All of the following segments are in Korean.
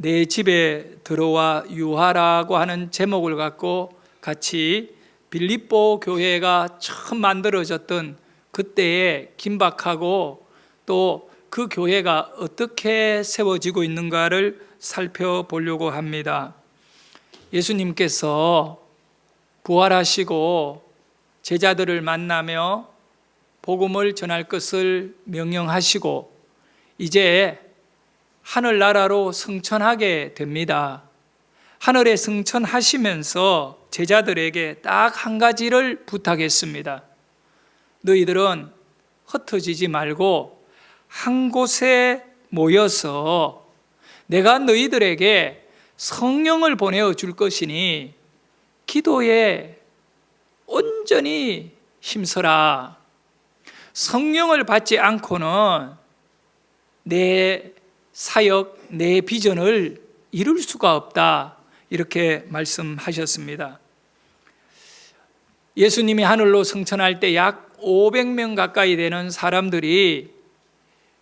내 집에 들어와 유하라고 하는 제목을 갖고 같이 빌립보 교회가 처음 만들어졌던 그때의 긴박하고 또 그 교회가 어떻게 세워지고 있는가를 살펴보려고 합니다. 예수님께서 부활하시고 제자들을 만나며 복음을 전할 것을 명령하시고 이제 하늘나라로 승천하게 됩니다. 하늘에 승천하시면서 제자들에게 딱 한 가지를 부탁했습니다. 너희들은 흩어지지 말고 한 곳에 모여서 내가 너희들에게 성령을 보내어 줄 것이니 기도에 온전히 힘써라. 성령을 받지 않고는 내 사역, 내 비전을 이룰 수가 없다. 이렇게 말씀하셨습니다. 예수님이 하늘로 승천할 때 약 500명 가까이 되는 사람들이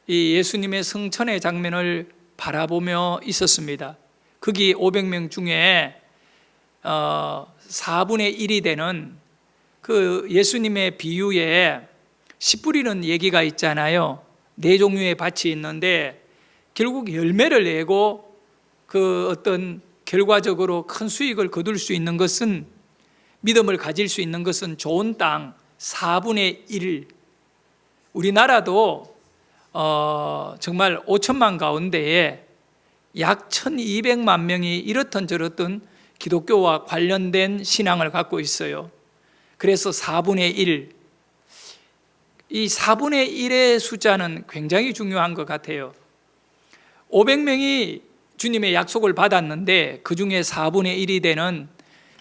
이 예수님의 승천의 장면을 바라보며 있었습니다. 거기 500명 중에 4분의 1이 되는 그 예수님의 비유에 씨 뿌리는 얘기가 있잖아요. 4종류의 밭이 있는데 결국 열매를 내고 그 어떤 결과적으로 큰 수익을 거둘 수 있는 것은, 믿음을 가질 수 있는 것은 좋은 땅 4분의 1. 우리나라도 정말 5천만 가운데에 약 1200만 명이 이렇든 저렇든 기독교와 관련된 신앙을 갖고 있어요. 그래서 4분의 1. 이 4분의 1의 숫자는 굉장히 중요한 것 같아요. 500명이 주님의 약속을 받았는데 그 중에 4분의 1이 되는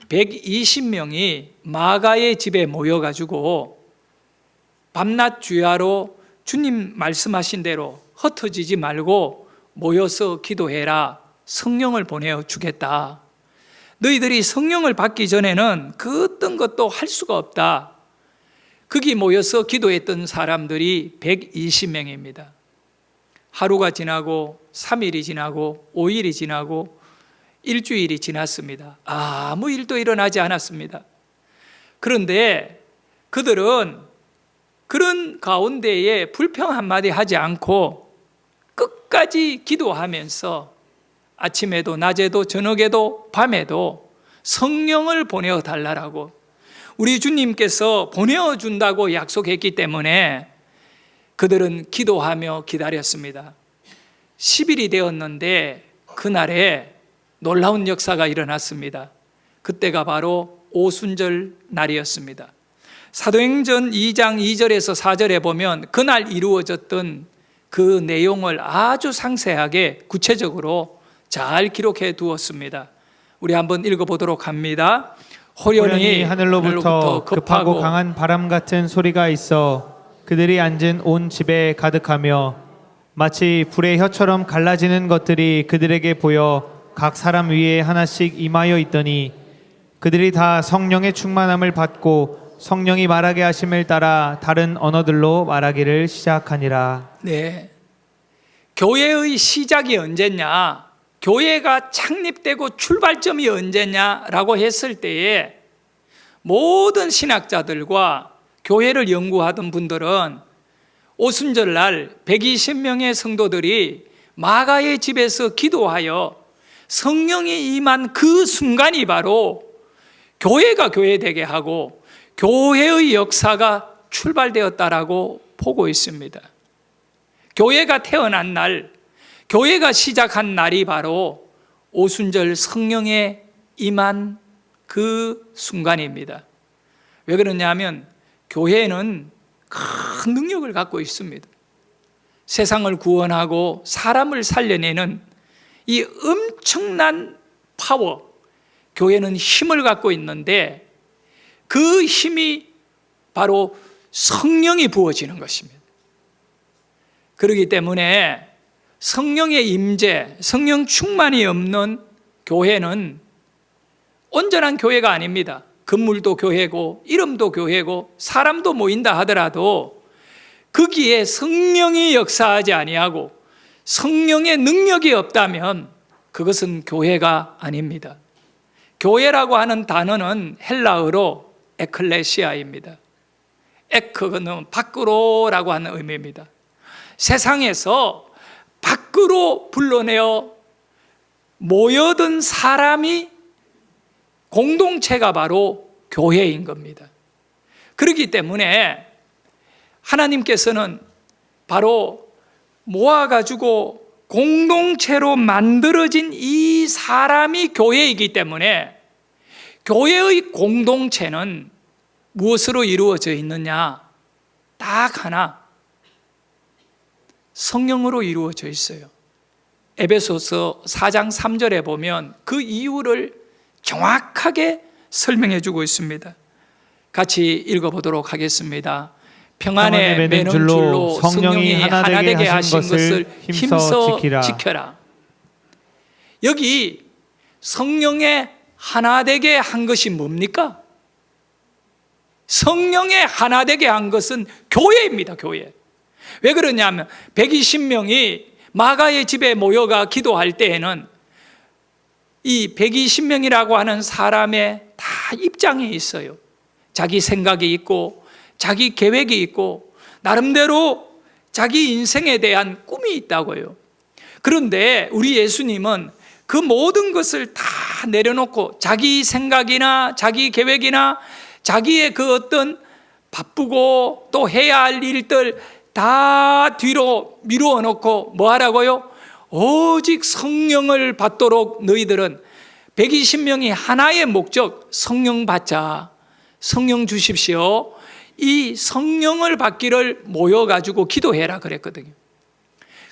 120명이 마가의 집에 모여가지고 밤낮 주야로 주님 말씀하신 대로 흩어지지 말고 모여서 기도해라. 성령을 보내어 주겠다. 너희들이 성령을 받기 전에는 그 어떤 것도 할 수가 없다. 거기 모여서 기도했던 사람들이 120명입니다. 하루가 지나고 3일이 지나고 5일이 지나고 일주일이 지났습니다. 아무 일도 일어나지 않았습니다. 그런데 그들은 그런 가운데에 불평 한마디 하지 않고 끝까지 기도하면서 아침에도 낮에도 저녁에도 밤에도 성령을 보내어 달라고, 우리 주님께서 보내어 준다고 약속했기 때문에 그들은 기도하며 기다렸습니다. 10일이 되었는데 그날에 놀라운 역사가 일어났습니다. 그때가 바로 오순절 날이었습니다. 사도행전 2장 2절에서 4절에 보면 그날 이루어졌던 그 내용을 아주 상세하게 구체적으로 잘 기록해 두었습니다. 우리 한번 읽어보도록 합니다. 호련히 하늘로부터 급하고 강한 바람 같은 소리가 있어 그들이 앉은 온 집에 가득하며 마치 불의 혀처럼 갈라지는 것들이 그들에게 보여 각 사람 위에 하나씩 임하여 있더니 그들이 다 성령의 충만함을 받고 성령이 말하게 하심을 따라 다른 언어들로 말하기를 시작하니라. 네, 교회의 시작이 언제냐, 교회가 창립되고 출발점이 언제냐라고 했을 때에 모든 신학자들과 교회를 연구하던 분들은 오순절날 120명의 성도들이 마가의 집에서 기도하여 성령이 임한 그 순간이 바로 교회가 교회되게 하고 교회의 역사가 출발되었다라고 보고 있습니다. 교회가 태어난 날, 교회가 시작한 날이 바로 오순절 성령에 임한 그 순간입니다. 왜 그러냐면 교회는 큰 능력을 갖고 있습니다. 세상을 구원하고 사람을 살려내는 이 엄청난 파워, 교회는 힘을 갖고 있는데 그 힘이 바로 성령이 부어지는 것입니다. 그렇기 때문에 성령의 임재, 성령 충만이 없는 교회는 온전한 교회가 아닙니다. 건물도 교회고 이름도 교회고 사람도 모인다 하더라도 거기에 성령이 역사하지 아니하고 성령의 능력이 없다면 그것은 교회가 아닙니다. 교회라고 하는 단어는 헬라어로 에클레시아입니다. 에크는 밖으로라고 하는 의미입니다. 세상에서 밖으로 불러내어 모여든 사람이 공동체가 바로 교회인 겁니다. 그렇기 때문에 하나님께서는 바로 모아가지고 공동체로 만들어진 이 사람이 교회이기 때문에 교회의 공동체는 무엇으로 이루어져 있느냐? 딱 하나, 성령으로 이루어져 있어요. 에베소서 4장 3절에 보면 그 이유를 정확하게 설명해 주고 있습니다. 같이 읽어보도록 하겠습니다. 평안에 매는 줄로 성령이 하나 되게 하신 것을 힘써 지켜라. 여기 성령의 하나 되게 한 것이 뭡니까? 성령의 하나 되게 한 것은 교회입니다. 교회. 왜 그러냐면 120명이 마가의 집에 모여가 기도할 때에는 이 120명이라고 하는 사람의 다 입장이 있어요. 자기 생각이 있고 자기 계획이 있고 나름대로 자기 인생에 대한 꿈이 있다고요. 그런데 우리 예수님은 그 모든 것을 다 내려놓고 자기 생각이나 자기 계획이나 자기의 그 어떤 바쁘고 또 해야 할 일들 다 뒤로 미루어 놓고 뭐 하라고요? 오직 성령을 받도록 너희들은 120명이 하나의 목적, 성령 받자, 성령 주십시오. 이 성령을 받기를 모여가지고 기도해라 그랬거든요.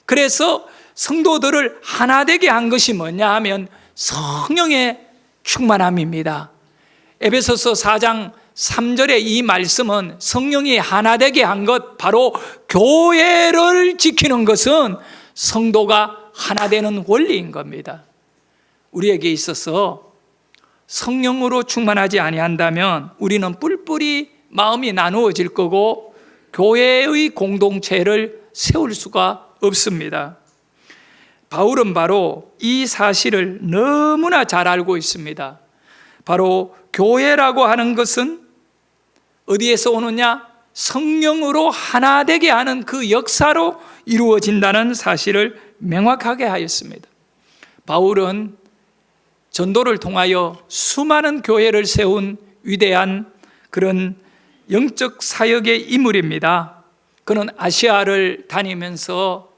그래서 성도들을 하나 되게 한 것이 뭐냐 하면 성령의 충만함입니다. 에베소서 4장 3절의 이 말씀은 성령이 하나 되게 한 것, 바로 교회를 지키는 것은 성도가 하나 되는 원리인 겁니다. 우리에게 있어서 성령으로 충만하지 아니한다면 우리는 뿔뿔이 마음이 나누어질 거고 교회의 공동체를 세울 수가 없습니다. 바울은 바로 이 사실을 너무나 잘 알고 있습니다. 바로 교회라고 하는 것은 어디에서 오느냐? 성령으로 하나 되게 하는 그 역사로 이루어진다는 사실을 명확하게 하였습니다. 바울은 전도를 통하여 수많은 교회를 세운 위대한 그런 영적 사역의 인물입니다. 그는 아시아를 다니면서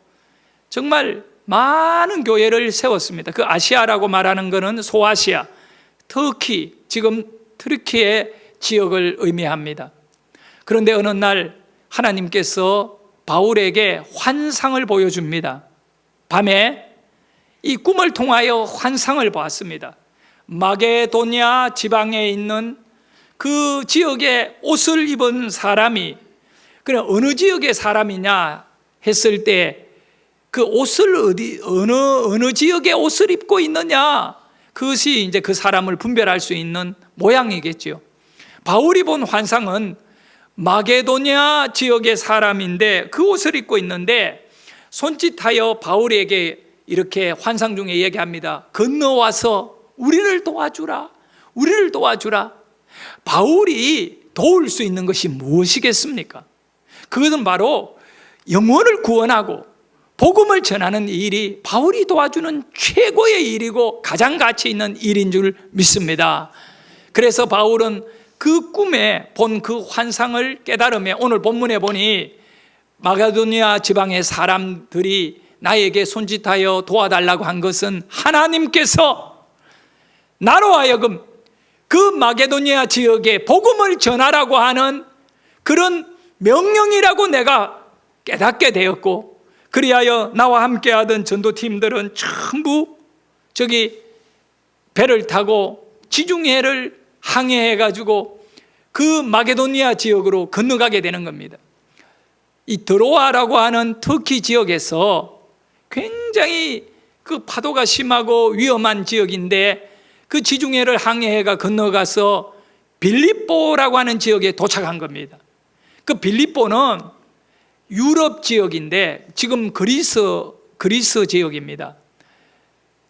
정말 많은 교회를 세웠습니다. 그 아시아라고 말하는 것은 소아시아, 터키, 지금 터키의 지역을 의미합니다. 그런데 어느 날 하나님께서 바울에게 환상을 보여줍니다. 밤에 이 꿈을 통하여 환상을 보았습니다. 마게도냐 지방에 있는 그 지역에 옷을 입은 사람이, 그냥 어느 지역의 사람이냐 했을 때 그 옷을 어느 지역의 옷을 입고 있느냐, 그것이 이제 그 사람을 분별할 수 있는 모양이겠죠. 바울이 본 환상은 마게도냐 지역의 사람인데 그 옷을 입고 있는데 손짓하여 바울에게 이렇게 환상 중에 얘기합니다. 건너와서 우리를 도와주라, 우리를 도와주라. 바울이 도울 수 있는 것이 무엇이겠습니까? 그것은 바로 영혼을 구원하고 복음을 전하는 일이 바울이 도와주는 최고의 일이고 가장 가치 있는 일인 줄 믿습니다. 그래서 바울은 그 꿈에 본 그 환상을 깨달으며 오늘 본문에 보니 마게도냐 지방의 사람들이 나에게 손짓하여 도와달라고 한 것은 하나님께서 나로 하여금 그 마게도냐 지역에 복음을 전하라고 하는 그런 명령이라고 내가 깨닫게 되었고, 그리하여 나와 함께하던 전도팀들은 전부 저기 배를 타고 지중해를 항해해가지고 그 마게도니아 지역으로 건너가게 되는 겁니다. 이 드로아라고 하는 터키 지역에서 굉장히 그 파도가 심하고 위험한 지역인데 그 지중해를 항해해가 건너가서 빌립보라고 하는 지역에 도착한 겁니다. 그 빌립보는 유럽 지역인데 지금 그리스 지역입니다.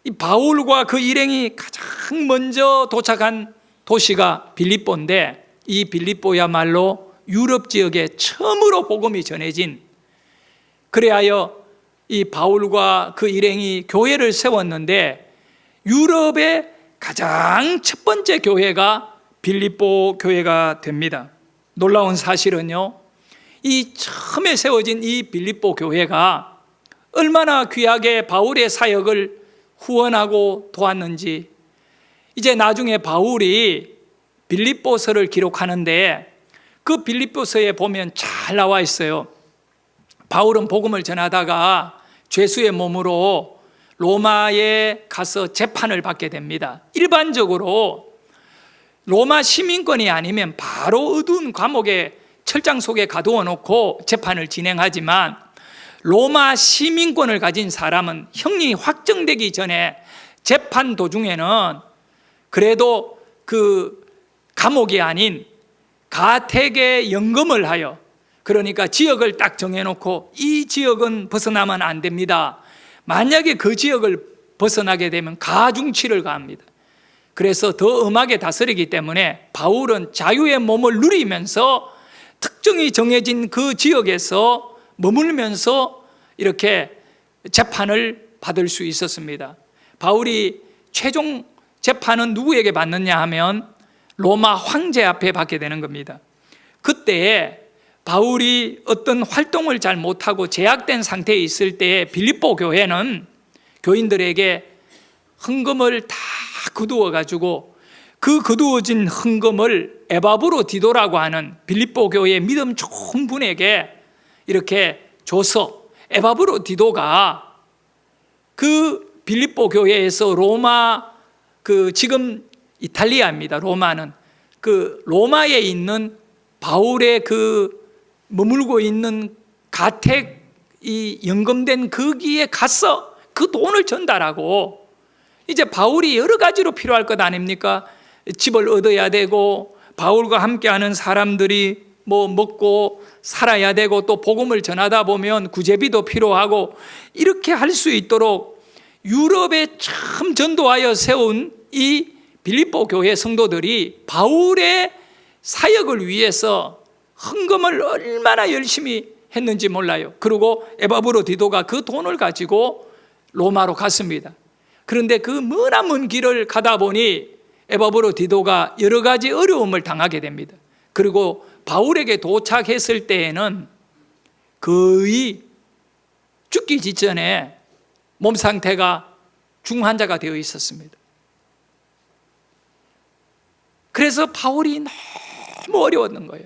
이 바울과 그 일행이 가장 먼저 도착한 도시가 빌립보인데, 이 빌립보야말로 유럽 지역에 처음으로 복음이 전해진, 그래하여 이 바울과 그 일행이 교회를 세웠는데 유럽의 가장 첫 번째 교회가 빌립보 교회가 됩니다. 놀라운 사실은요, 이 처음에 세워진 이 빌립보 교회가 얼마나 귀하게 바울의 사역을 후원하고 도왔는지, 이제 나중에 바울이 빌립보서를 기록하는데 그 빌립보서에 보면 잘 나와 있어요. 바울은 복음을 전하다가 죄수의 몸으로 로마에 가서 재판을 받게 됩니다. 일반적으로 로마 시민권이 아니면 바로 어두운 감옥에 철장 속에 가두어 놓고 재판을 진행하지만, 로마 시민권을 가진 사람은 형이 확정되기 전에 재판 도중에는 그래도 그 감옥이 아닌 가택에 연금을 하여, 그러니까 지역을 딱 정해놓고 이 지역은 벗어나면 안 됩니다. 만약에 그 지역을 벗어나게 되면 가중치를 가합니다. 그래서 더 엄하게 다스리기 때문에 바울은 자유의 몸을 누리면서 특정히 정해진 그 지역에서 머물면서 이렇게 재판을 받을 수 있었습니다. 바울이 최종 재판은 누구에게 받느냐 하면 로마 황제 앞에 받게 되는 겁니다. 그때 바울이 어떤 활동을 잘 못하고 제약된 상태에 있을 때 빌립보 교회는 교인들에게 헌금을 다 거두어 가지고 그 거두어진 헌금을 에바브로디도라고 하는 빌립보 교회의 믿음 좋은 분에게 이렇게 줘서, 에바브로디도가 그 빌립보 교회에서 로마, 그 지금 이탈리아입니다. 로마는 그 로마에 있는 바울의 그 머물고 있는 가택이 연금된 거기에 가서 그 돈을 전달하고, 이제 바울이 여러 가지로 필요할 것 아닙니까? 집을 얻어야 되고, 바울과 함께하는 사람들이 뭐 먹고 살아야 되고, 또 복음을 전하다 보면 구제비도 필요하고, 이렇게 할 수 있도록 유럽에 참 전도하여 세운 이 빌립보 교회 성도들이 바울의 사역을 위해서 헌금을 얼마나 열심히 했는지 몰라요. 그리고 에바브로디도가 그 돈을 가지고 로마로 갔습니다. 그런데 그 머나먼 길을 가다 보니 에바브로디도가 여러 가지 어려움을 당하게 됩니다. 그리고 바울에게 도착했을 때에는 거의 죽기 직전에 몸 상태가 중환자가 되어 있었습니다. 그래서 바울이 너무 어려웠던 거예요.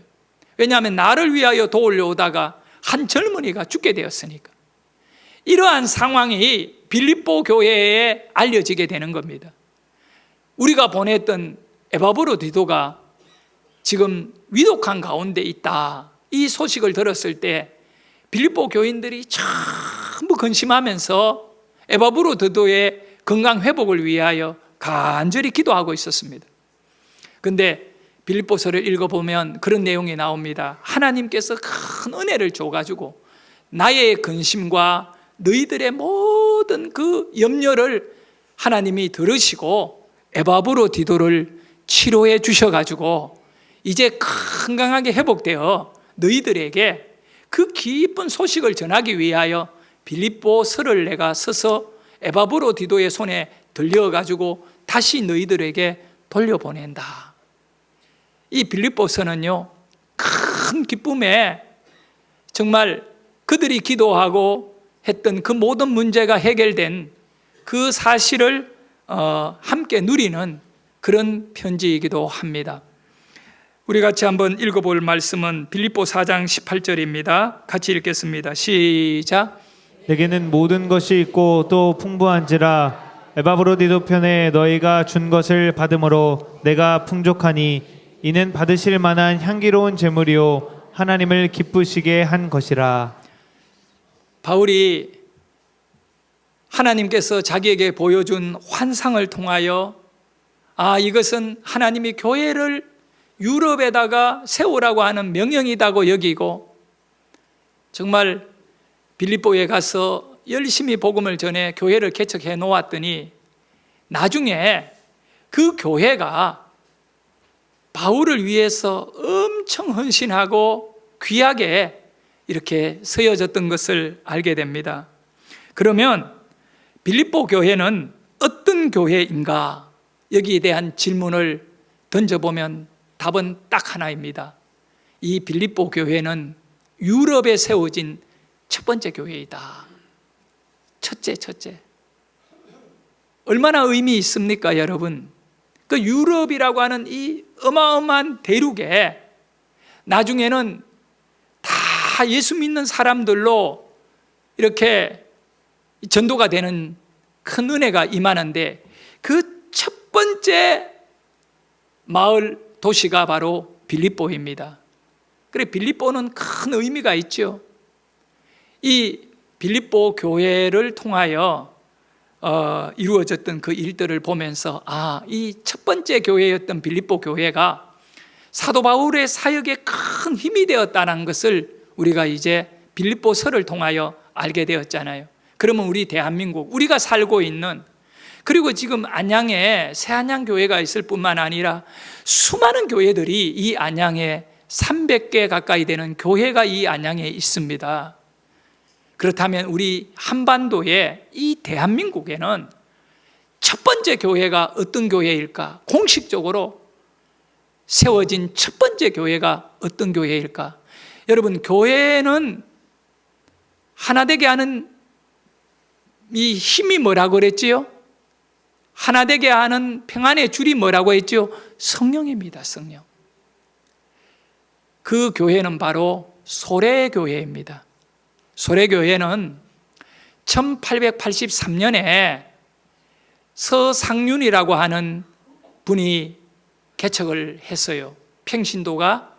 왜냐하면 나를 위하여 도우려 오다가 한 젊은이가 죽게 되었으니까. 이러한 상황이 빌립보 교회에 알려지게 되는 겁니다. 우리가 보냈던 에바브로디도가 지금 위독한 가운데 있다, 이 소식을 들었을 때 빌립보 교인들이 전부 근심하면서 에바브로디도의 건강 회복을 위하여 간절히 기도하고 있었습니다. 근데 빌립보서를 읽어보면 그런 내용이 나옵니다. 하나님께서 큰 은혜를 줘가지고 나의 근심과 너희들의 모든 그 염려를 하나님이 들으시고 에바브로디도를 치료해 주셔가지고 이제 건강하게 회복되어 너희들에게 그 기쁜 소식을 전하기 위하여 빌립보서를 내가 서서 에바브로디도의 손에 들려가지고 다시 너희들에게 돌려보낸다. 이 빌립보서는요, 큰 기쁨에 정말 그들이 기도하고 했던 그 모든 문제가 해결된 그 사실을 함께 누리는 그런 편지이기도 합니다. 우리 같이 한번 읽어볼 말씀은 빌립보 4장 18절입니다. 같이 읽겠습니다. 시작. 내게는 모든 것이 있고 또 풍부한지라 에바브로디도 편에 너희가 준 것을 받음으로 내가 풍족하니 이는 받으실 만한 향기로운 제물이요 하나님을 기쁘시게 한 것이라. 바울이 하나님께서 자기에게 보여준 환상을 통하여 이것은 하나님이 교회를 유럽에다가 세우라고 하는 명령이다고 여기고, 정말 빌립보에 가서 열심히 복음을 전해 교회를 개척해 놓았더니 나중에 그 교회가 바울을 위해서 엄청 헌신하고 귀하게 이렇게 세워졌던 것을 알게 됩니다. 그러면 빌립보 교회는 어떤 교회인가? 여기에 대한 질문을 던져보면 답은 딱 하나입니다. 이 빌립보 교회는 유럽에 세워진 첫 번째 교회이다. 첫째. 얼마나 의미 있습니까, 여러분? 그 유럽이라고 하는 이 어마어마한 대륙에 나중에는 다 예수 믿는 사람들로 이렇게 전도가 되는 큰 은혜가 임하는데 그 첫 번째 마을 도시가 바로 빌립보입니다. 그래, 빌립보는 큰 의미가 있죠. 이 빌립보 교회를 통하여 이루어졌던 그 일들을 보면서 이 첫 번째 교회였던 빌립보 교회가 사도 바울의 사역에 큰 힘이 되었다는 것을 우리가 이제 빌립보서를 통하여 알게 되었잖아요. 그러면 우리 대한민국, 우리가 살고 있는, 그리고 지금 안양에 새안양 교회가 있을 뿐만 아니라 수많은 교회들이 이 안양에 300개 가까이 되는 교회가 이 안양에 있습니다. 그렇다면 우리 한반도에, 이 대한민국에는 첫 번째 교회가 어떤 교회일까? 공식적으로 세워진 첫 번째 교회가 어떤 교회일까? 여러분, 교회는 하나 되게 하는 이 힘이 뭐라고 그랬지요? 하나 되게 하는 평안의 줄이 뭐라고 했죠? 성령입니다. 성령. 그 교회는 바로 소래교회입니다. 소래교회는 1883년에 서상륜이라고 하는 분이 개척을 했어요. 평신도가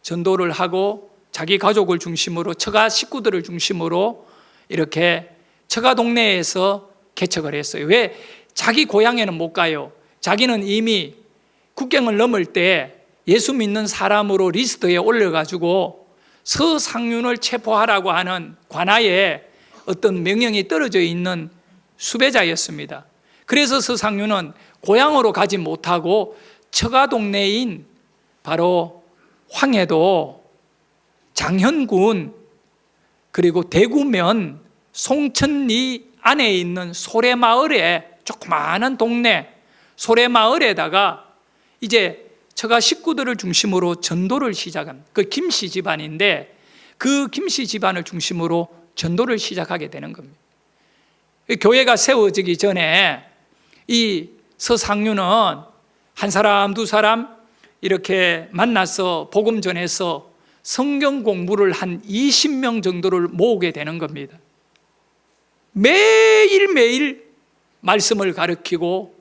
전도를 하고 자기 가족을 중심으로, 처가 식구들을 중심으로 이렇게 처가 동네에서 개척을 했어요. 왜? 자기 고향에는 못 가요. 자기는 이미 국경을 넘을 때 예수 믿는 사람으로 리스트에 올려가지고 서상륜을 체포하라고 하는 관하에 어떤 명령이 떨어져 있는 수배자였습니다. 그래서 서상륜은 고향으로 가지 못하고 처가 동네인 바로 황해도, 장현군, 그리고 대구면 송천리 안에 있는 소래마을에, 조그마한 동네 소래마을에다가 이제 처가 식구들을 중심으로 전도를 시작한 그 김씨 집안인데, 그 김씨 집안을 중심으로 전도를 시작하게 되는 겁니다. 교회가 세워지기 전에 이 서상륜은 한 사람 두 사람 이렇게 만나서 복음 전해서 성경 공부를 한 20명 정도를 모으게 되는 겁니다. 매일매일 말씀을 가르치고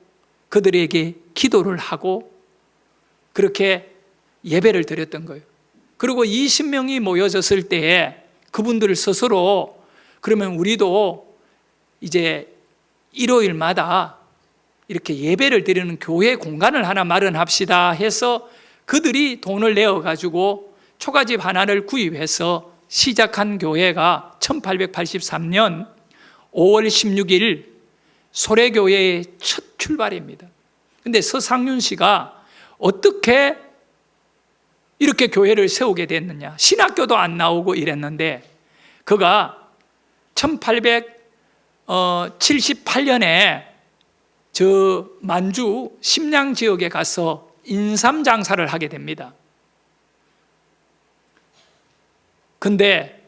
그들에게 기도를 하고 그렇게 예배를 드렸던 거예요. 그리고 20명이 모여졌을 때에 그분들 스스로, 그러면 우리도 이제 일요일마다 이렇게 예배를 드리는 교회 공간을 하나 마련합시다 해서 그들이 돈을 내어가지고 초가집 하나를 구입해서 시작한 교회가 1883년 5월 16일 소래교회의 첫 출발입니다. 그런데 서상륜 씨가 어떻게 이렇게 교회를 세우게 됐느냐? 신학교도 안 나오고 이랬는데 그가 1878년에 저 만주 심양 지역에 가서 인삼 장사를 하게 됩니다. 근데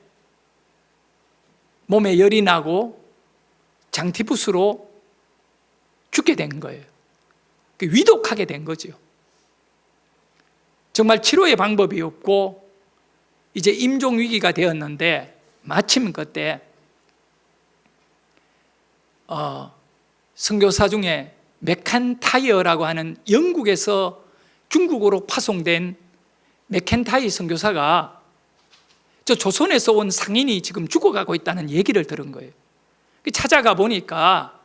몸에 열이 나고 장티푸스로 죽게 된 거예요. 위독하게 된 거죠. 정말 치료의 방법이 없고 이제 임종 위기가 되었는데 마침 그때 선교사 중에 맥켄타이어라고 하는 영국에서 중국으로 파송된 맥켄타이 선교사가 저 조선에서 온 상인이 지금 죽어가고 있다는 얘기를 들은 거예요. 찾아가 보니까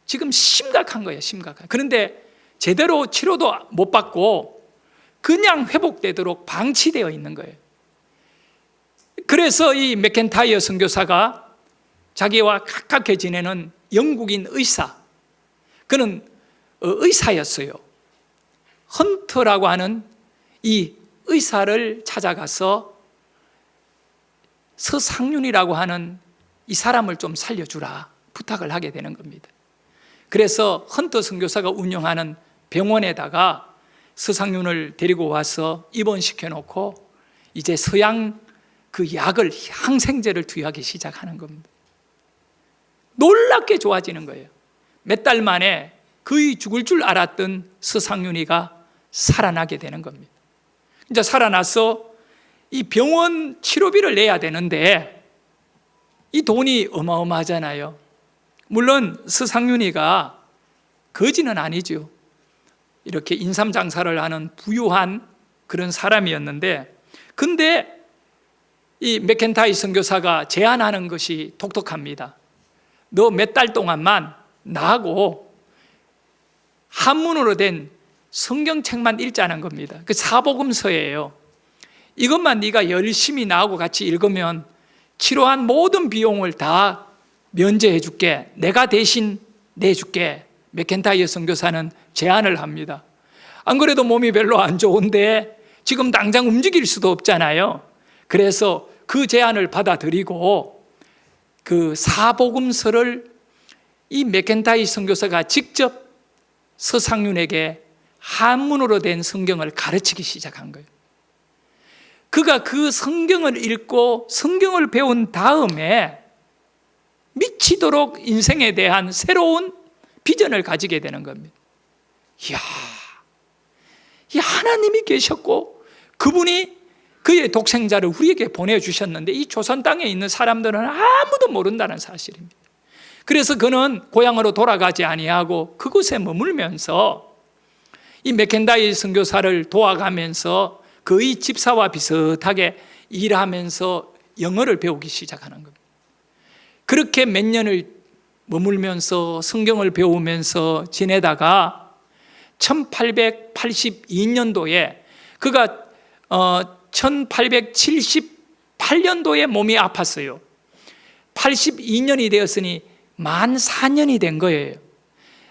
지금 심각한 거예요. 심각한. 그런데 제대로 치료도 못 받고 그냥 회복되도록 방치되어 있는 거예요. 그래서 이 맥켄타이어 선교사가 자기와 가깝게 지내는 영국인 의사, 그는 의사였어요. 헌터라고 하는 이 의사를 찾아가서 서상륜이라고 하는 이 사람을 좀 살려주라 부탁을 하게 되는 겁니다. 그래서 헌터 선교사가 운영하는 병원에다가 서상륜을 데리고 와서 입원시켜 놓고 이제 서양 그 약을, 항생제를 투여하기 시작하는 겁니다. 놀랍게 좋아지는 거예요. 몇 달 만에 거의 죽을 줄 알았던 서상륜이가 살아나게 되는 겁니다. 이제 살아나서 이 병원 치료비를 내야 되는데 이 돈이 어마어마하잖아요. 물론 서상륜이가 거지는 아니죠. 이렇게 인삼 장사를 하는 부유한 그런 사람이었는데, 근데 이 맥켄타이 선교사가 제안하는 것이 독특합니다. 너 몇 달 동안만 나하고 한문으로 된 성경책만 읽자는 겁니다. 그 사복음서예요. 이것만 네가 열심히 나하고 같이 읽으면 치료한 모든 비용을 다 면제해 줄게. 내가 대신 내줄게. 맥켄타이어 선교사는 제안을 합니다. 안 그래도 몸이 별로 안 좋은데 지금 당장 움직일 수도 없잖아요. 그래서 그 제안을 받아들이고 그 사복음서를 이 맥켄타이 선교사가 직접 서상륜에게 한문으로 된 성경을 가르치기 시작한 거예요. 그가 그 성경을 읽고 성경을 배운 다음에 미치도록 인생에 대한 새로운 비전을 가지게 되는 겁니다. 이야, 이 하나님이 계셨고 그분이 그의 독생자를 우리에게 보내주셨는데 이 조선 땅에 있는 사람들은 아무도 모른다는 사실입니다. 그래서 그는 고향으로 돌아가지 아니하고 그곳에 머물면서 이 맥켄다이 선교사를 도와가면서 거의 집사와 비슷하게 일하면서 영어를 배우기 시작하는 겁니다. 그렇게 몇 년을 머물면서 성경을 배우면서 지내다가 1882년도에 그가 1878년도에 몸이 아팠어요. 82년이 되었으니 만 4년이 된 거예요.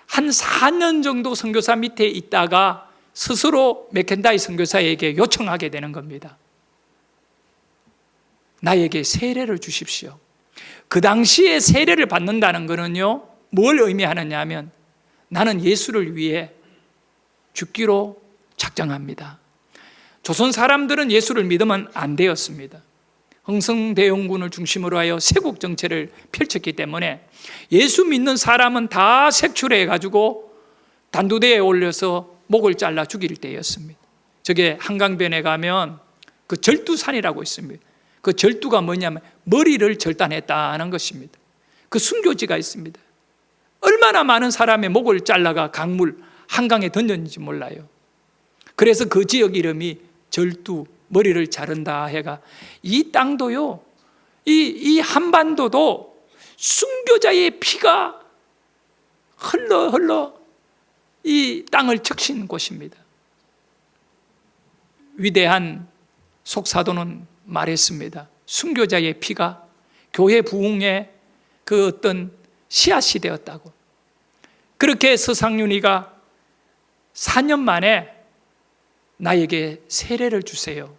한 4년 정도 선교사 밑에 있다가 스스로 맥켄다이 선교사에게 요청하게 되는 겁니다. 나에게 세례를 주십시오. 그 당시에 세례를 받는다는 것은요, 뭘 의미하느냐 하면 나는 예수를 위해 죽기로 작정합니다. 조선 사람들은 예수를 믿으면 안 되었습니다. 흥성대원군을 중심으로 하여 세국 정체를 펼쳤기 때문에 예수 믿는 사람은 다 색출해가지고 단두대에 올려서 목을 잘라 죽일 때였습니다. 저게 한강변에 가면 그 절두산이라고 있습니다. 그 절두가 뭐냐면 머리를 절단했다는 것입니다. 그 순교지가 있습니다. 얼마나 많은 사람의 목을 잘라가 강물 한강에 던졌는지 몰라요. 그래서 그 지역 이름이 절두, 머리를 자른다 해가 이 땅도요, 이 한반도도 순교자의 피가 흘러 이 땅을 적신 곳입니다. 위대한 속사도는 말했습니다. 순교자의 피가 교회 부흥의 그 어떤 씨앗이 되었다고. 그렇게 서상륜이가 4년 만에 나에게 세례를 주세요.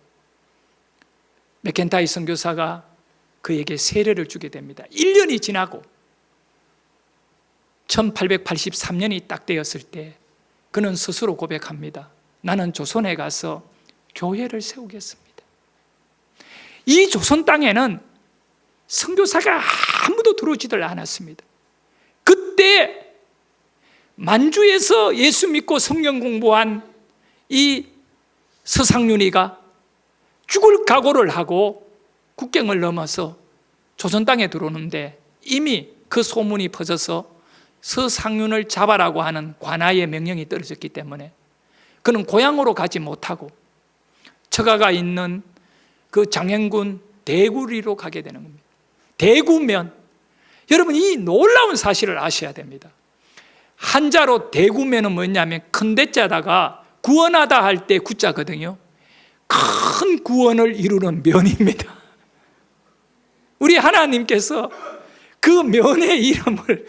맥켄타이 선교사가 그에게 세례를 주게 됩니다. 1년이 지나고 1883년이 딱 되었을 때 그는 스스로 고백합니다. 나는 조선에 가서 교회를 세우겠습니다. 이 조선 땅에는 선교사가 아무도 들어오지들 않았습니다. 그때 만주에서 예수 믿고 성경 공부한 이 서상륜이가 죽을 각오를 하고 국경을 넘어서 조선 땅에 들어오는데 이미 그 소문이 퍼져서 서상륜을 잡아라고 하는 관아의 명령이 떨어졌기 때문에 그는 고향으로 가지 못하고 처가가 있는 그 장hen군 대구리로 가게 되는 겁니다. 대구면, 여러분 이 놀라운 사실을 아셔야 됩니다. 한자로 대구면은 뭐냐면 큰 대자다가 구원하다 할 때 구자거든요. 큰 구원을 이루는 면입니다. 우리 하나님께서 그 면의 이름을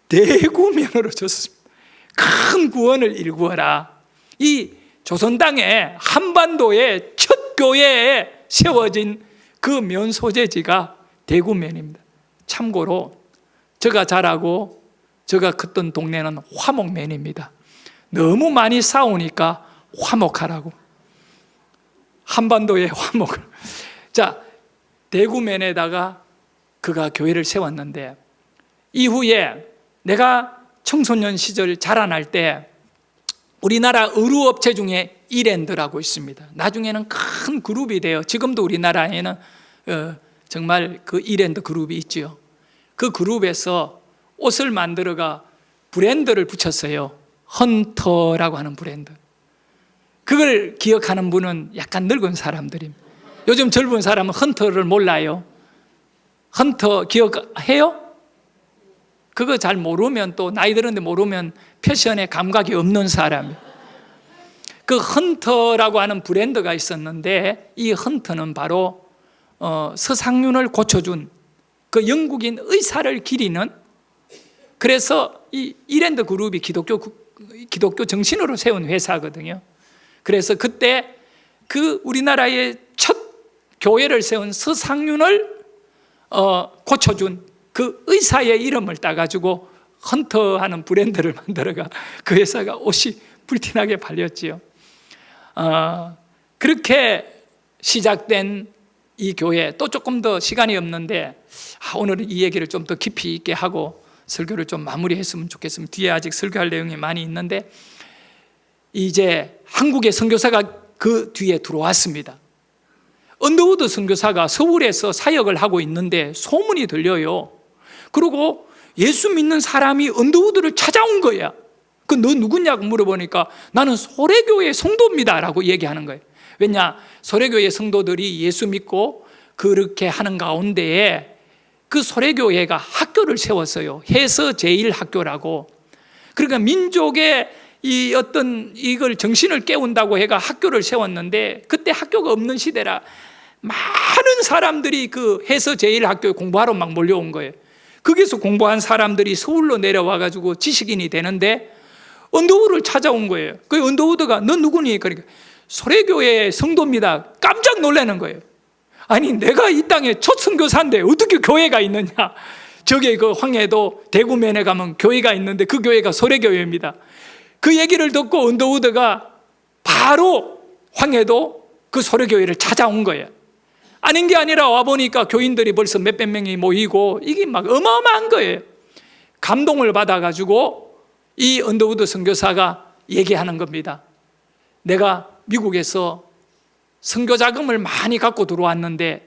대구면으로 줬습니다. 큰 구원을 일구어라. 이 조선 땅에 한반도의 첫 교회에 세워진 그 면 소재지가 대구면입니다. 참고로 제가 자라고 제가 컸던 동네는 화목면입니다. 너무 많이 싸우니까 화목하라고. 한반도의 화목을. 자, 대구면에다가 그가 교회를 세웠는데, 이후에 내가 청소년 시절 자라날 때 우리나라 의류업체 중에 이랜드라고 있습니다. 나중에는 큰 그룹이 돼요. 지금도 우리나라에는 정말 그 이랜드 그룹이 있지요. 그 그룹에서 옷을 만들어가 브랜드를 붙였어요. 헌터라고 하는 브랜드. 그걸 기억하는 분은 약간 늙은 사람들입니다. 요즘 젊은 사람은 헌터를 몰라요. 헌터 기억해요? 그거 잘 모르면, 또 나이 들었는데 모르면 패션에 감각이 없는 사람이에요. 그 헌터라고 하는 브랜드가 있었는데, 이 헌터는 바로 서상윤을 고쳐준 그 영국인 의사를 기리는, 그래서 이 이랜드 그룹이 기독교 정신으로 세운 회사거든요. 그래서 그때 그 우리나라의 첫 교회를 세운 서상윤을 고쳐준 그 의사의 이름을 따가지고 헌터하는 브랜드를 만들어가 그 회사가 옷이 불티나게 팔렸지요. 그렇게 시작된 이 교회, 또 조금 더 시간이 없는데 오늘은 이 얘기를 좀 더 깊이 있게 하고 설교를 좀 마무리했으면 좋겠습니다. 뒤에 아직 설교할 내용이 많이 있는데, 이제 한국의 선교사가 그 뒤에 들어왔습니다. 언더우드 선교사가 서울에서 사역을 하고 있는데 소문이 들려요. 그리고 예수 믿는 사람이 언더우드를 찾아온 거야. 그 너 누구냐고 물어보니까 나는 소래교회 성도입니다 라고 얘기하는 거예요. 왜냐, 소래교회 성도들이 예수 믿고 그렇게 하는 가운데에 그 소래교회가 학교를 세웠어요. 해서 제1학교라고. 그러니까 민족의 이 어떤 이걸 정신을 깨운다고 해가 학교를 세웠는데, 그때 학교가 없는 시대라 많은 사람들이 그 해서 제1학교에 공부하러 막 몰려온 거예요. 거기서 공부한 사람들이 서울로 내려와 가지고 지식인이 되는데 언더우드를 찾아온 거예요. 그 언더우드가 너 누구니? 그러니까 소래교회 성도입니다. 깜짝 놀라는 거예요. 아니, 내가 이 땅에 첫 선교사인데 어떻게 교회가 있느냐? 저게 그 황해도 대구면에 가면 교회가 있는데 그 교회가 소래교회입니다. 그 얘기를 듣고 언더우드가 바로 황해도 그 소래교회를 찾아온 거예요. 아닌 게 아니라 와보니까 교인들이 벌써 몇백 명이 모이고 이게 막 어마어마한 거예요. 감동을 받아가지고 이 언더우드 선교사가 얘기하는 겁니다. 내가 미국에서 선교 자금을 많이 갖고 들어왔는데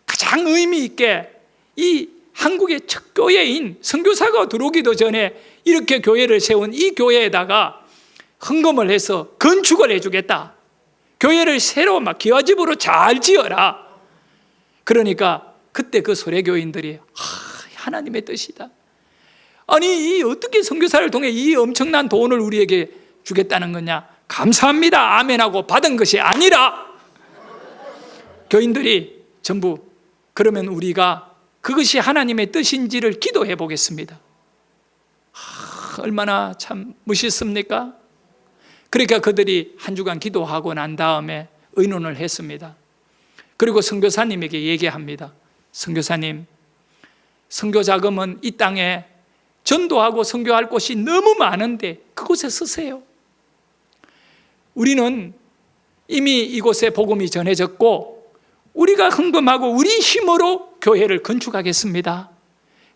가장 의미 있게 이 한국의 첫 교회인 선교사가 들어오기도 전에 이렇게 교회를 세운 이 교회에다가 헌금을 해서 건축을 해주겠다. 교회를 새로 막 기와집으로 잘 지어라. 그러니까 그때 그 소래교인들이 하나님의 뜻이다. 아니, 이 어떻게 선교사를 통해 이 엄청난 돈을 우리에게 주겠다는 거냐? 감사합니다, 아멘하고 받은 것이 아니라, 교인들이 전부 그러면 우리가 그것이 하나님의 뜻인지를 기도해 보겠습니다. 얼마나 참 멋있습니까? 그러니까 그들이 한 주간 기도하고 난 다음에 의논을 했습니다. 그리고 선교사님에게 얘기합니다. 선교사님, 선교 자금은 이 땅에 전도하고 선교할 곳이 너무 많은데 그곳에 쓰세요. 우리는 이미 이곳에 복음이 전해졌고 우리가 헌금하고 우리 힘으로 교회를 건축하겠습니다.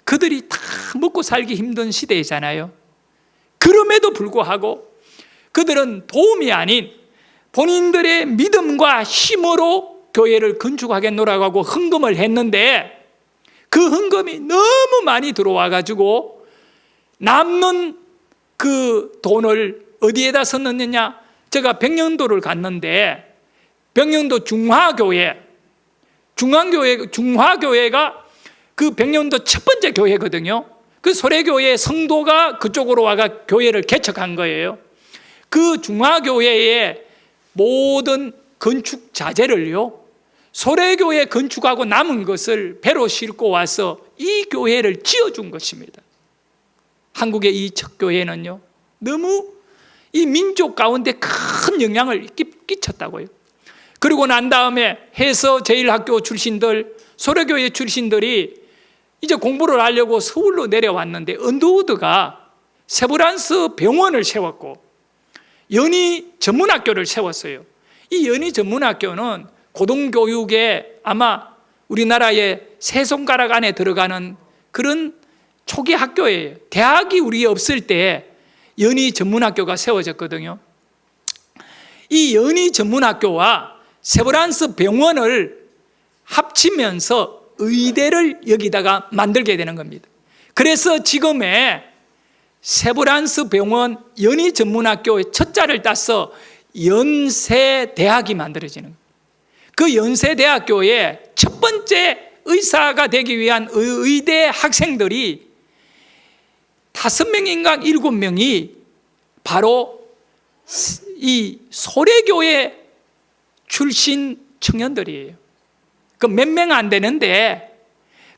그들이 다 먹고 살기 힘든 시대잖아요. 그럼에도 불구하고 그들은 도움이 아닌 본인들의 믿음과 힘으로 교회를 건축하겠노라고 하고 헌금을 했는데, 그 헌금이 너무 많이 들어와 가지고 남는 그 돈을 어디에다 썼느냐? 제가 백령도를 갔는데 백령도 중화교회가 그 백령도 첫 번째 교회거든요. 그 소래교회 성도가 그쪽으로 와가 교회를 개척한 거예요. 그 중화교회의 모든 건축 자재를요, 소래교회 건축하고 남은 것을 배로 싣고 와서 이 교회를 지어준 것입니다. 한국의 이 첫 교회는요, 너무 이 민족 가운데 큰 영향을 끼쳤다고요. 그리고 난 다음에 해서 제일학교 출신들, 소래교회 출신들이 이제 공부를 하려고 서울로 내려왔는데 언더우드가 세브란스 병원을 세웠고 연희 전문학교를 세웠어요. 이 연희 전문학교는 고등교육에 아마 우리나라의 세 손가락 안에 들어가는 그런 초기 학교예요. 대학이 우리 없을 때 연희 전문학교가 세워졌거든요. 이 연희 전문학교와 세브란스 병원을 합치면서 의대를 여기다가 만들게 되는 겁니다. 그래서 지금의 세브란스 병원 연희 전문학교의 첫 자를 따서 연세대학이 만들어지는 거예요. 그 연세대학교의 첫 번째 의사가 되기 위한 의대 학생들이 5명인가 7명이 바로 이 소래교회 출신 청년들이에요. 그 몇 명 안 되는데,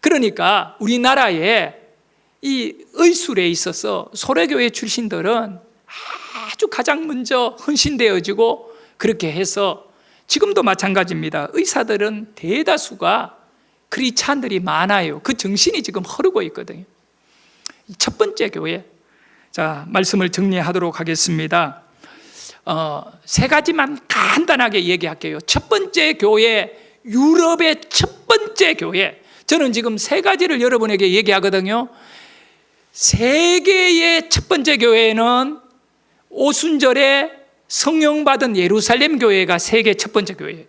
그러니까 우리나라에 이 의술에 있어서 소래교회 출신들은 아주 가장 먼저 헌신되어지고 그렇게 해서 지금도 마찬가지입니다. 의사들은 대다수가 크리스찬들이 많아요. 그 정신이 지금 흐르고 있거든요. 첫 번째 교회. 자, 말씀을 정리하도록 하겠습니다. 세 가지만 간단하게 얘기할게요. 첫 번째 교회, 유럽의 첫 번째 교회. 저는 지금 세 가지를 여러분에게 얘기하거든요. 세계의 첫 번째 교회는 오순절에 성령 받은 예루살렘 교회가 세계 첫 번째 교회예요.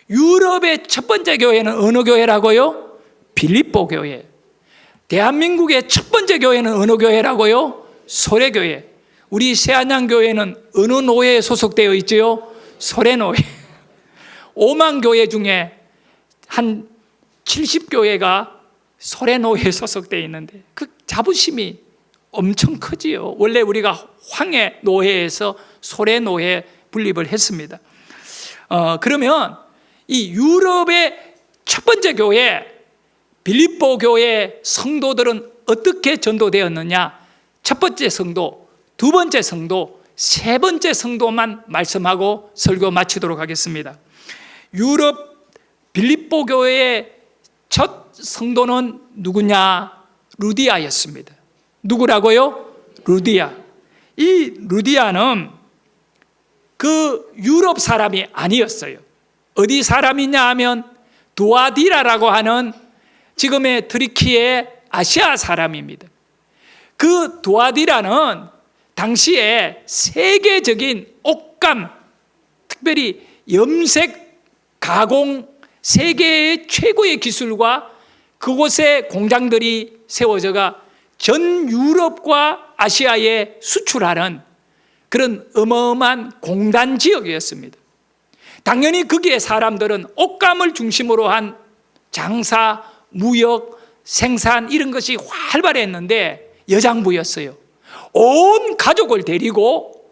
유럽의 첫 번째 교회는 어느 교회라고요? 빌립보 교회. 대한민국의 첫 번째 교회는 어느 교회라고요? 소래교회. 우리 새안양교회는 어느 노회에 소속되어 있지요? 소래노회. 5만 교회 중에 한 70교회가 소래노회에 소속되어 있는데 그 자부심이 엄청 크지요. 원래 우리가 황해노회에서 소래노회에 분립을 했습니다. 그러면 이 유럽의 첫 번째 교회 빌립보 교회 성도들은 어떻게 전도되었느냐? 첫 번째 성도, 두 번째 성도, 세 번째 성도만 말씀하고 설교 마치도록 하겠습니다. 유럽 빌립보 교회의 첫 성도는 누구냐? 루디아였습니다. 누구라고요? 루디아. 이 루디아는 그 유럽 사람이 아니었어요. 어디 사람이냐 하면 두아디라라고 하는 지금의 트리키의 아시아 사람입니다. 그 두아디라는 당시에 세계적인 옷감, 특별히 염색 가공 세계의 최고의 기술과 그곳에 공장들이 세워져가 전 유럽과 아시아에 수출하는 그런 어마어마한 공단 지역이었습니다. 당연히 거기에 사람들은 옷감을 중심으로 한 장사, 무역, 생산 이런 것이 활발했는데 여장부였어요. 온 가족을 데리고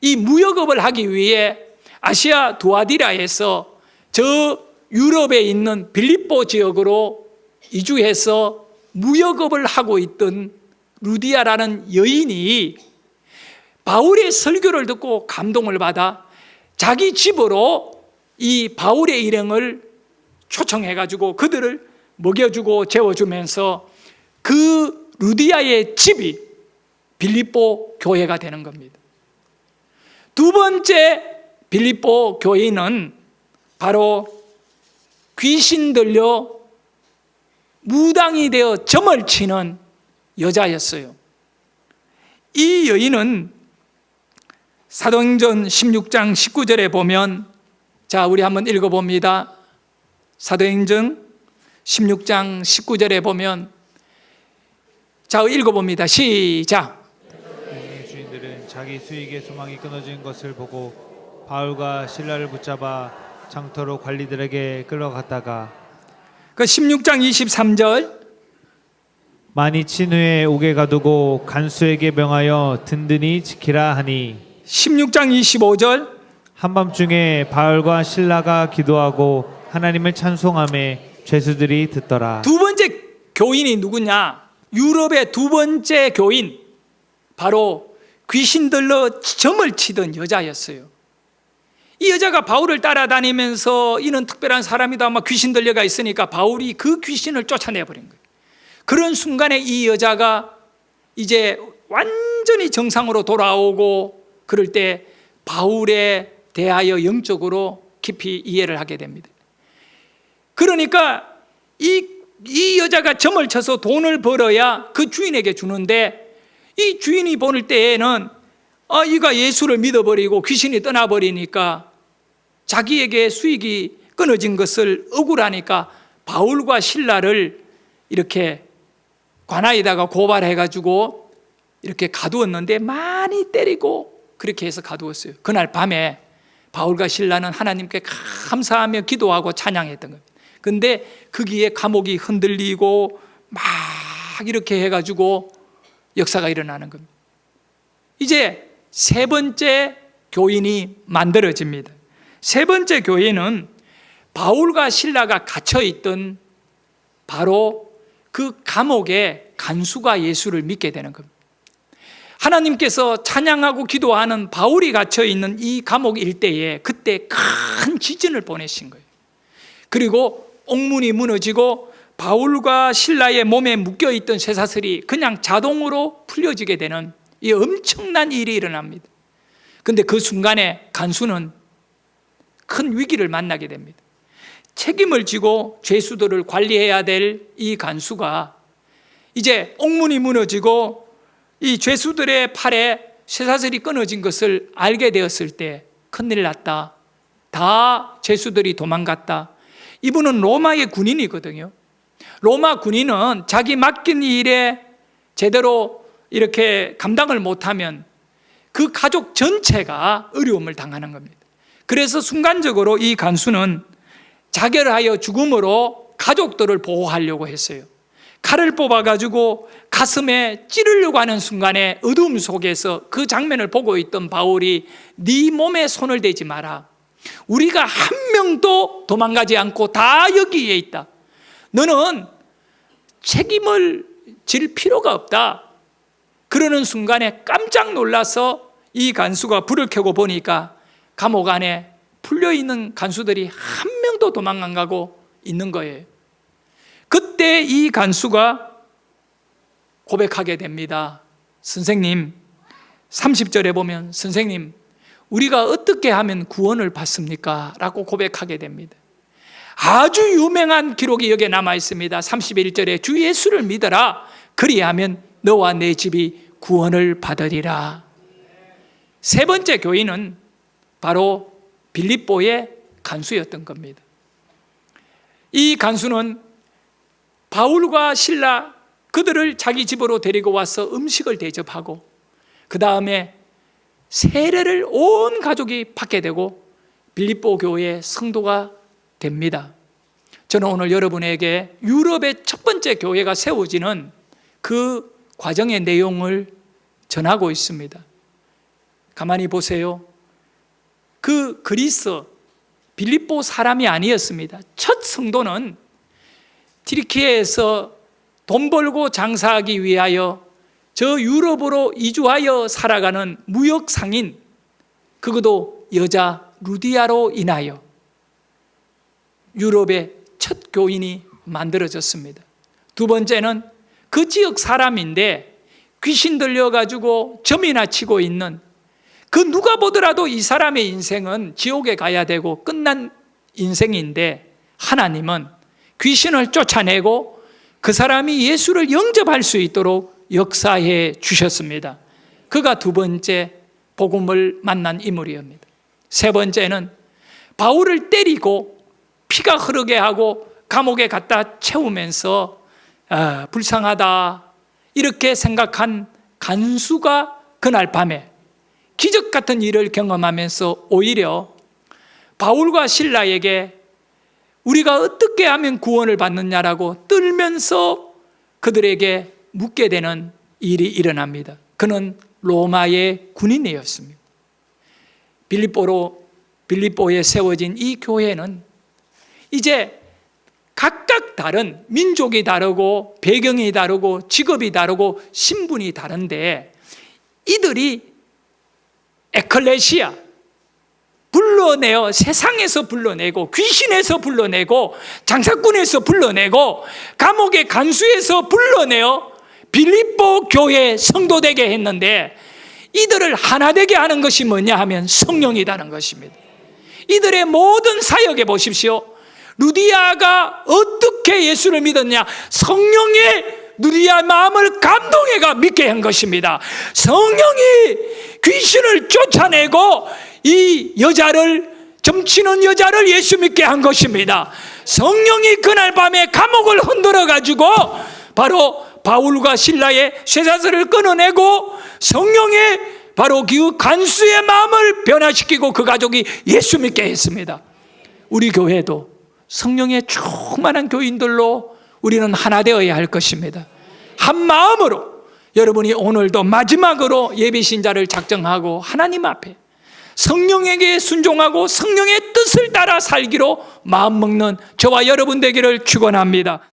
이 무역업을 하기 위해 아시아 두아디라에서 저 유럽에 있는 빌립보 지역으로 이주해서 무역업을 하고 있던 루디아라는 여인이 바울의 설교를 듣고 감동을 받아 자기 집으로 이 바울의 일행을 초청해가지고 그들을 먹여주고 재워주면서 그 루디아의 집이 빌립보 교회가 되는 겁니다. 두 번째 빌립보 교인은 바로 귀신 들려 무당이 되어 점을 치는 여자였어요. 이 여인은 사도행전 16장 19절에 보면, 자, 우리 한번 읽어봅니다. 사도행전 16장 19절에 보면, 자, 읽어봅니다. 시작. 주인들은 자기 수익의 소망이 끊어진 것을 보고 바울과 실라를 붙잡아 장터로 관리들에게 끌어갔다가 그 16장 23절 많이 친 후에 옥에 가두고 간수에게 명하여 든든히 지키라 하니 16장 25절 한밤중에 바울과 실라가 기도하고 하나님을 찬송하며 죄수들이 듣더라. 두 번째 교인이 누구냐? 유럽의 두 번째 교인, 바로 귀신 들러 점을 치던 여자였어요. 이 여자가 바울을 따라다니면서 이는 특별한 사람이다 아마 귀신 들려가 있으니까 바울이 그 귀신을 쫓아내버린 거예요. 그런 순간에 이 여자가 이제 완전히 정상으로 돌아오고 그럴 때 바울에 대하여 영적으로 깊이 이해를 하게 됩니다. 그러니까 이 여자가 점을 쳐서 돈을 벌어야 그 주인에게 주는데 이 주인이 보는 때에는 이가 예수를 믿어버리고 귀신이 떠나버리니까 자기에게 수익이 끊어진 것을 억울하니까 바울과 실라를 이렇게 관아에다가 고발해가지고 이렇게 가두었는데 많이 때리고 그렇게 해서 가두었어요. 그날 밤에 바울과 실라는 하나님께 감사하며 기도하고 찬양했던 겁니다. 근데 거기에 감옥이 흔들리고 막 이렇게 해가지고 역사가 일어나는 겁니다. 이제 세 번째 교인이 만들어집니다. 세 번째 교인은 바울과 실라가 갇혀있던 바로 그 감옥의 간수가 예수를 믿게 되는 겁니다. 하나님께서 찬양하고 기도하는 바울이 갇혀있는 이 감옥 일대에 그때 큰 지진을 보내신 거예요. 그리고 옥문이 무너지고 바울과 실라의 몸에 묶여있던 쇠사슬이 그냥 자동으로 풀려지게 되는 이 엄청난 일이 일어납니다. 그런데 그 순간에 간수는 큰 위기를 만나게 됩니다. 책임을 지고 죄수들을 관리해야 될 이 간수가 이제 옥문이 무너지고 이 죄수들의 팔에 쇠사슬이 끊어진 것을 알게 되었을 때 큰일 났다. 다 죄수들이 도망갔다. 이분은 로마의 군인이거든요. 로마 군인은 자기 맡긴 일에 제대로 이렇게 감당을 못하면 그 가족 전체가 어려움을 당하는 겁니다. 그래서 순간적으로 이 간수는 자결하여 죽음으로 가족들을 보호하려고 했어요. 칼을 뽑아가지고 가슴에 찌르려고 하는 순간에 어두움 속에서 그 장면을 보고 있던 바울이 네 몸에 손을 대지 마라. 우리가 한 명도 도망가지 않고 다 여기에 있다. 너는 책임을 질 필요가 없다. 그러는 순간에 깜짝 놀라서 이 간수가 불을 켜고 보니까 감옥 안에 풀려있는 간수들이 한 명도 도망 안 가고 있는 거예요. 그때 이 간수가 고백하게 됩니다. 선생님, 30절에 보면 선생님, 우리가 어떻게 하면 구원을 받습니까? 라고 고백하게 됩니다. 아주 유명한 기록이 여기에 남아 있습니다. 31절에 주 예수를 믿어라. 그리하면 너와 내 집이 구원을 받으리라. 세 번째 교인은 바로 빌립보의 간수였던 겁니다. 이 간수는 바울과 실라 그들을 자기 집으로 데리고 와서 음식을 대접하고 그 다음에 세례를 온 가족이 받게 되고 빌립보 교회의 성도가 됩니다. 저는 오늘 여러분에게 유럽의 첫 번째 교회가 세워지는 그 과정의 내용을 전하고 있습니다. 가만히 보세요. 그 그리스 빌립보 사람이 아니었습니다. 첫 성도는 튀르키예에서 돈 벌고 장사하기 위하여 저 유럽으로 이주하여 살아가는 무역 상인, 그것도 여자 루디아로 인하여 유럽의 첫 교인이 만들어졌습니다. 두 번째는 그 지역 사람인데 귀신 들려가지고 점이나 치고 있는 그 누가 보더라도 이 사람의 인생은 지옥에 가야 되고 끝난 인생인데 하나님은 귀신을 쫓아내고 그 사람이 예수를 영접할 수 있도록 역사해 주셨습니다. 그가 두 번째 복음을 만난 인물이옵니다. 세 번째는 바울을 때리고 피가 흐르게 하고 감옥에 갖다 채우면서 불쌍하다 이렇게 생각한 간수가 그날 밤에 기적 같은 일을 경험하면서 오히려 바울과 실라에게 우리가 어떻게 하면 구원을 받느냐라고 떨면서 그들에게 묻게 되는 일이 일어납니다. 그는 로마의 군인이었습니다. 빌립보에 세워진 이 교회는 이제 각각 다른 민족이 다르고 배경이 다르고 직업이 다르고 신분이 다른데 이들이 에클레시아, 불러내어 세상에서 불러내고 귀신에서 불러내고 장사꾼에서 불러내고 감옥의 간수에서 불러내어 빌립보 교회 성도 되게 했는데, 이들을 하나 되게 하는 것이 뭐냐 하면 성령이라는 것입니다. 이들의 모든 사역에 보십시오. 루디아가 어떻게 예수를 믿었냐? 성령이 루디아 마음을 감동해가 믿게 한 것입니다. 성령이 귀신을 쫓아내고 이 여자를, 점치는 여자를 예수 믿게 한 것입니다. 성령이 그날 밤에 감옥을 흔들어 가지고 바로 바울과 실라의 쇠사슬을 끊어내고 성령이 바로 그 간수의 마음을 변화시키고 그 가족이 예수 믿게 했습니다. 우리 교회도 성령의 충만한 교인들로 우리는 하나 되어야 할 것입니다. 한 마음으로 여러분이 오늘도 마지막으로 예비신자를 작정하고 하나님 앞에 성령에게 순종하고 성령의 뜻을 따라 살기로 마음먹는 저와 여러분 되기를 축원합니다.